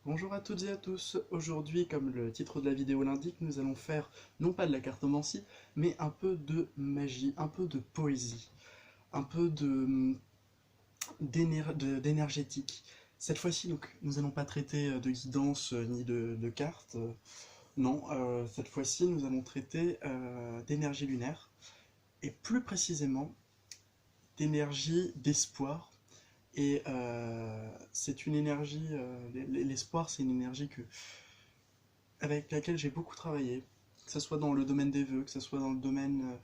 Bonjour à toutes et à tous. Aujourd'hui, comme le titre de la vidéo l'indique, nous allons faire non pas de la cartomancie, mais un peu de magie, un peu de poésie, un peu d'énergétique. Cette fois-ci, donc, nous n'allons pas traiter de guidance ni de cartes. Non, cette fois-ci, nous allons traiter d'énergie lunaire, et plus précisément d'énergie d'espoir. Et c'est une énergie, l'espoir, c'est une énergie avec laquelle j'ai beaucoup travaillé, que ce soit dans le domaine des vœux, que ce soit dans le domaine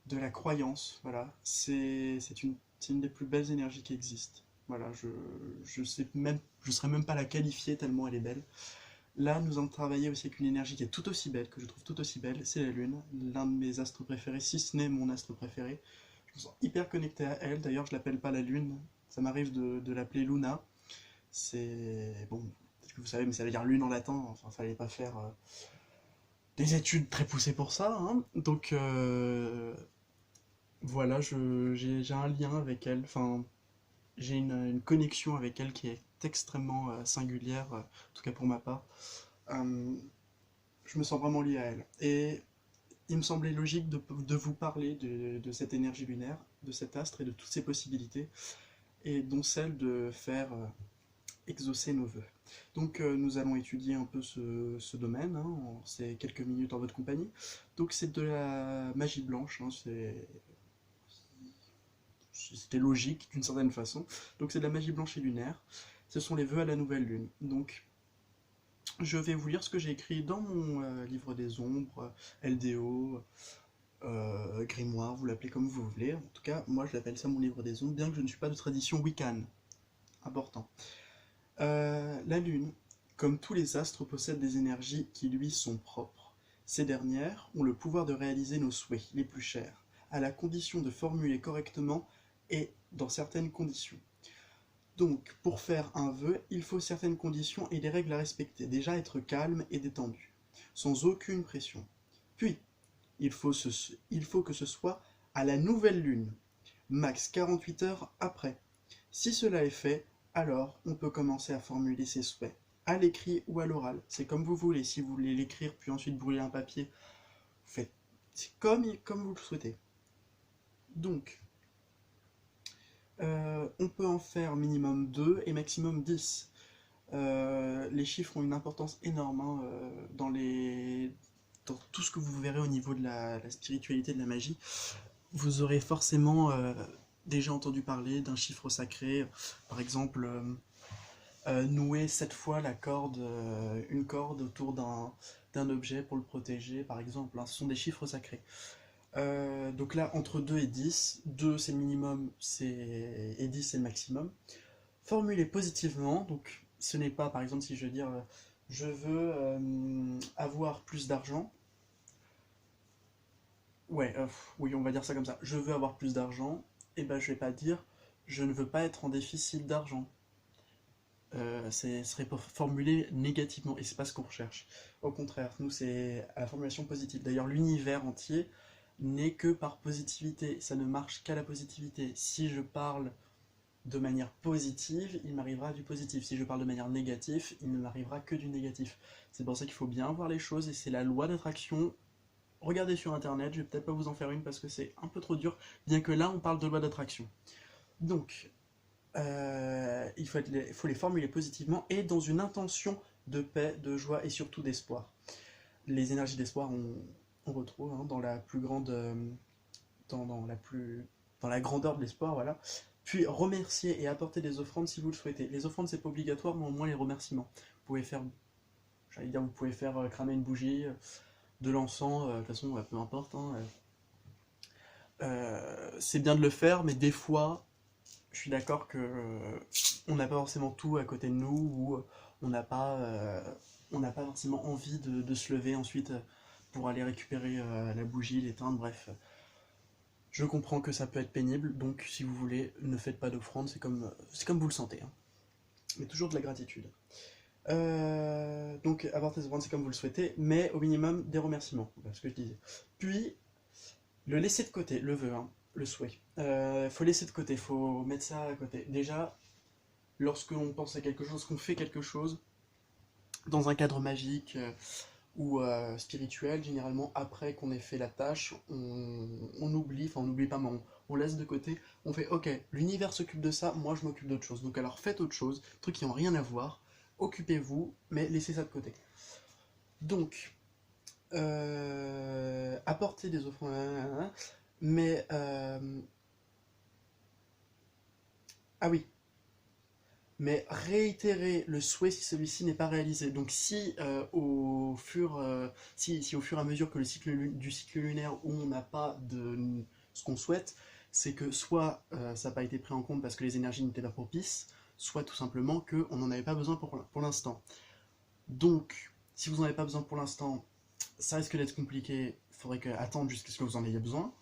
de la croyance. Voilà, c'est une des plus belles énergies qui existent. Voilà, je sais même, je serais même pas la qualifier tellement elle est belle. Là, nous allons travailler aussi avec une énergie qui est tout aussi belle, que je trouve tout aussi belle, c'est la Lune, l'un de mes astres préférés, si ce n'est mon astre préféré. Je me sens hyper connecté à elle, d'ailleurs je l'appelle pas la Lune, ça m'arrive de l'appeler Luna. C'est... bon, peut-être que vous savez, mais ça veut dire Lune en latin, enfin fallait pas faire des études très poussées pour ça, hein. Donc voilà, j'ai un lien avec elle, enfin j'ai une connexion avec elle qui est extrêmement singulière, en tout cas pour ma part. Euh, je me sens vraiment lié à elle. Et il me semblait logique de vous parler de cette énergie lunaire, de cet astre et de toutes ses possibilités, et dont celle de faire exaucer nos vœux. Donc nous allons étudier un peu ce domaine, hein, en ces quelques minutes en votre compagnie. Donc c'est de la magie blanche, hein, c'était logique d'une certaine façon. Donc c'est de la magie blanche et lunaire. Ce sont les vœux à la nouvelle lune. Donc je vais vous lire ce que j'ai écrit dans mon livre des ombres, LDO, grimoire, vous l'appelez comme vous voulez. En tout cas, moi je l'appelle ça mon livre des ombres, bien que je ne suis pas de tradition wiccan. Important. La Lune, comme tous les astres, possède des énergies qui lui sont propres. Ces dernières ont le pouvoir de réaliser nos souhaits les plus chers, à la condition de formuler correctement et dans certaines conditions. Donc, pour faire un vœu, il faut certaines conditions et des règles à respecter. Déjà être calme et détendu, sans aucune pression. Puis, il faut que ce soit à la nouvelle lune, max 48 heures après. Si cela est fait, alors on peut commencer à formuler ses souhaits, à l'écrit ou à l'oral. C'est comme vous voulez. Si vous voulez l'écrire puis ensuite brûler un papier, vous faites comme vous le souhaitez. Donc, on peut en faire minimum 2 et maximum 10. Les chiffres ont une importance énorme, hein, dans tout ce que vous verrez au niveau de la spiritualité, de la magie. Vous aurez forcément déjà entendu parler d'un chiffre sacré. Par exemple, nouer 7 fois une corde autour d'un objet pour le protéger, par exemple, hein. Ce sont des chiffres sacrés. Donc là, entre 2 et 10, 2 c'est le minimum, et 10 c'est le maximum. Formulez positivement, donc ce n'est pas, par exemple, si je veux dire, je veux avoir plus d'argent. Ouais, oui, on va dire ça comme ça. Je veux avoir plus d'argent, et ben je vais pas dire je ne veux pas être en déficit d'argent. Ce serait formulé négativement, et c'est pas ce qu'on recherche. Au contraire, nous c'est à la formulation positive. D'ailleurs, l'univers entier n'est que par positivité, ça ne marche qu'à la positivité. Si je parle de manière positive, il m'arrivera du positif. Si je parle de manière négative, il ne m'arrivera que du négatif. C'est pour ça qu'il faut bien voir les choses, et c'est la loi d'attraction. Regardez sur internet, je vais peut-être pas vous en faire une parce que c'est un peu trop dur, bien que là on parle de loi d'attraction. Donc, il faut les formuler positivement et dans une intention de paix, de joie et surtout d'espoir. Les énergies d'espoir, on retrouve, hein, dans la plus grande, dans la plus, dans la grandeur de l'espoir, voilà. Puis remercier et apporter des offrandes si vous le souhaitez. Les offrandes c'est pas obligatoire, mais au moins les remerciements. Vous pouvez faire, j'allais dire, vous pouvez faire cramer une bougie, de l'encens, de toute façon, peu importe, hein. C'est bien de le faire, mais des fois, je suis d'accord que on n'a pas forcément tout à côté de nous, ou on n'a pas forcément envie de se lever ensuite pour aller récupérer la bougie, l'éteindre, bref. Je comprends que ça peut être pénible, donc si vous voulez, ne faites pas d'offrande, c'est comme vous le sentez, hein. Mais toujours de la gratitude. Donc, apporter des offrandes, c'est comme vous le souhaitez, mais au minimum des remerciements, voilà ce que je disais. Puis, le laisser de côté, le vœu, hein, le souhait. Faut laisser de côté, faut mettre ça à côté. Déjà, lorsque l'on pense à quelque chose, qu'on fait quelque chose, dans un cadre magique ou spirituel, généralement après qu'on ait fait la tâche, on oublie, enfin on n'oublie pas, mais on laisse de côté, on fait ok, l'univers s'occupe de ça, moi je m'occupe d'autre chose. Donc alors faites autre chose, trucs qui n'ont rien à voir, occupez-vous, mais laissez ça de côté. Donc, apporter des offrandes, mais ah oui, mais réitérer le souhait si celui-ci n'est pas réalisé. Donc si si au fur et à mesure que du cycle lunaire où on n'a pas de ce qu'on souhaite, c'est que soit ça n'a pas été pris en compte parce que les énergies n'étaient pas propices, soit tout simplement qu'on n'en avait pas besoin pour l'instant. Donc, si vous n'en avez pas besoin pour l'instant, ça risque d'être compliqué, il faudrait attendre jusqu'à ce que vous en ayez besoin.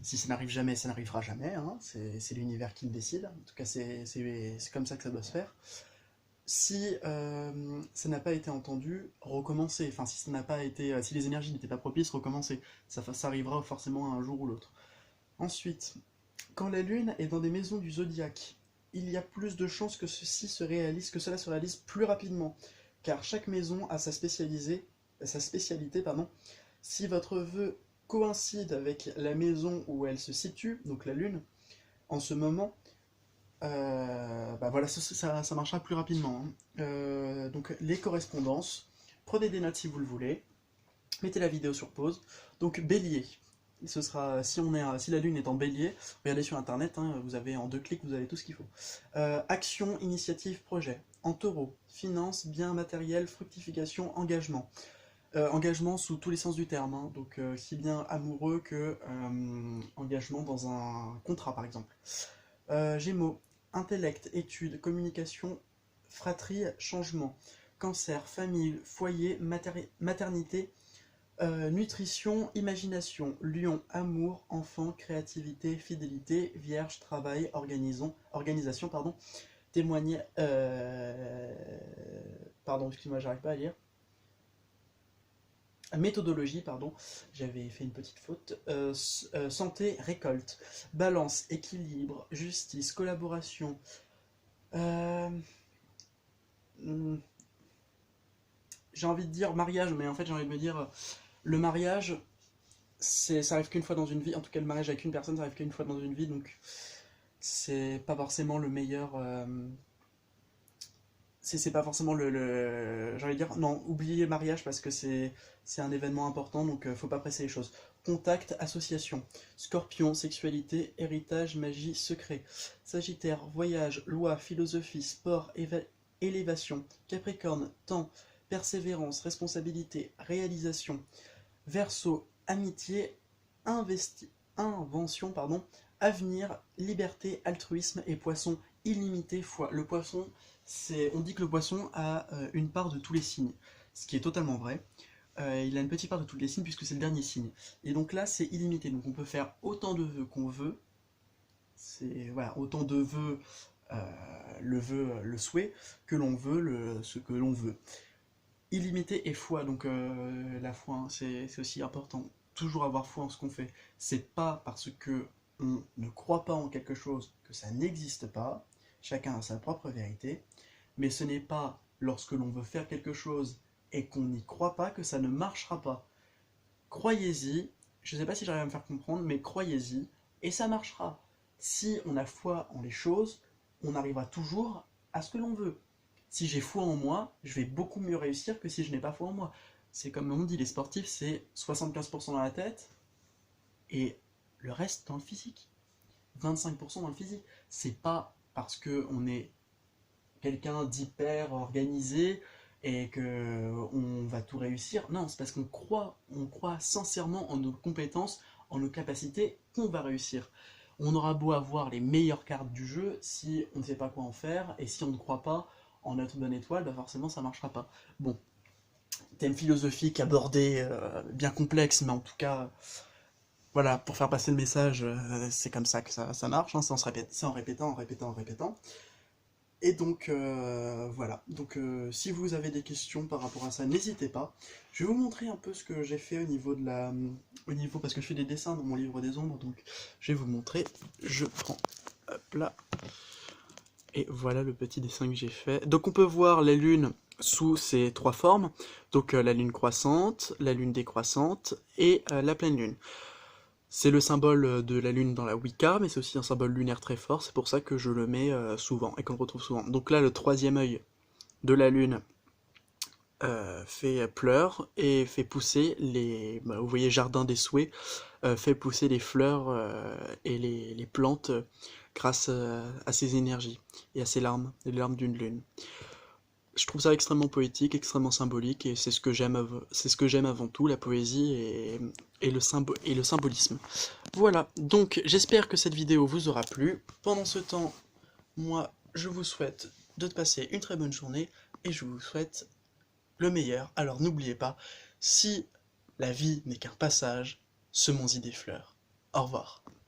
Si ça n'arrive jamais, ça n'arrivera jamais, hein. C'est l'univers qui le décide. En tout cas, c'est comme ça que ça doit se faire. Si ça n'a pas été entendu, recommencer. Enfin, si ça n'a pas été, si les énergies n'étaient pas propices, recommencer. Ça arrivera forcément un jour ou l'autre. Ensuite, quand la lune est dans des maisons du zodiaque, il y a plus de chances que que cela se réalise plus rapidement, car chaque maison a sa spécialité, pardon. Si votre vœu coïncide avec la maison où elle se situe, donc la lune, en ce moment, bah voilà, ça marchera plus rapidement, hein. Donc les correspondances, prenez des notes si vous le voulez, mettez la vidéo sur pause. Donc bélier, ce sera si la lune est en bélier, regardez sur internet, hein, vous avez en 2 clics, vous avez tout ce qu'il faut. Action, initiative, projet. En taureau, finance, biens matériels, fructification, engagement. Engagement sous tous les sens du terme, hein, donc si bien amoureux que engagement dans un contrat par exemple. Gémeaux, intellect, études, communication, fratrie, changement. Cancer, famille, foyer, maternité, nutrition, imagination. Lion, amour, enfant, créativité, fidélité. Vierge, travail, organisation, pardon. Témoigner, pardon, excuse-moi, j'arrive pas à lire. Méthodologie, pardon, j'avais fait une petite faute. Santé, récolte. Balance, équilibre, justice, collaboration. J'ai envie de dire mariage, mais en fait j'ai envie de me dire le mariage, ça arrive qu'une fois dans une vie. En tout cas, le mariage avec une personne, ça arrive qu'une fois dans une vie, donc c'est pas forcément le meilleur. C'est pas forcément j'ai envie de dire, non, oubliez le mariage parce que c'est un événement important, donc faut pas presser les choses. Contact, association. Scorpion, sexualité, héritage, magie, secret. Sagittaire, voyage, loi, philosophie, sport, élévation. Capricorne, temps, persévérance, responsabilité, réalisation. Verseau, amitié, invention, pardon, avenir, liberté, altruisme. Et poisson, illimité, foi. Le poisson, on dit que le poisson a une part de tous les signes, ce qui est totalement vrai. Il a une petite part de tous les signes puisque c'est le dernier signe. Et donc là, c'est illimité. Donc on peut faire autant de vœux qu'on veut. C'est voilà, autant de vœux, le souhait, que l'on veut, ce que l'on veut. Illimité et foi. Donc la foi, hein, c'est aussi important. Toujours avoir foi en ce qu'on fait. C'est pas parce que on ne croit pas en quelque chose que ça n'existe pas. Chacun a sa propre vérité. Mais ce n'est pas lorsque l'on veut faire quelque chose et qu'on n'y croit pas que ça ne marchera pas. Croyez-y, je ne sais pas si j'arrive à me faire comprendre, mais croyez-y, et ça marchera. Si on a foi en les choses, on arrivera toujours à ce que l'on veut. Si j'ai foi en moi, je vais beaucoup mieux réussir que si je n'ai pas foi en moi. C'est comme on dit, les sportifs, c'est 75% dans la tête et le reste dans le physique. 25% dans le physique. C'est pas parce qu'on est quelqu'un d'hyper organisé et qu'on va tout réussir. Non, c'est parce qu'on croit sincèrement en nos compétences, en nos capacités, qu'on va réussir. On aura beau avoir les meilleures cartes du jeu, si on ne sait pas quoi en faire, et si on ne croit pas en notre bonne étoile, bah forcément ça ne marchera pas. Bon, thème philosophique abordé, bien complexe, mais en tout cas, voilà, pour faire passer le message, c'est comme ça que ça marche, hein, c'est en répétant. Et donc voilà, donc si vous avez des questions par rapport à ça, n'hésitez pas. Je vais vous montrer un peu ce que j'ai fait au niveau parce que je fais des dessins dans mon livre des ombres, donc je vais vous montrer. Je prends, hop là, et voilà le petit dessin que j'ai fait. Donc on peut voir la lune sous ces trois formes, donc la lune croissante, la lune décroissante et la pleine lune. C'est le symbole de la lune dans la Wicca, mais c'est aussi un symbole lunaire très fort, c'est pour ça que je le mets souvent et qu'on le retrouve souvent. Donc là, le troisième œil de la lune fait pleure et fait pousser les, bah, vous voyez, jardin des souhaits, fait pousser les fleurs et les plantes grâce à ces énergies et à ces larmes, les larmes d'une lune. Je trouve ça extrêmement poétique, extrêmement symbolique, et c'est ce que j'aime avant tout, la poésie et le symbolisme. Voilà, donc j'espère que cette vidéo vous aura plu. Pendant ce temps, moi, je vous souhaite de passer une très bonne journée, et je vous souhaite le meilleur. Alors n'oubliez pas, si la vie n'est qu'un passage, semons-y des fleurs. Au revoir.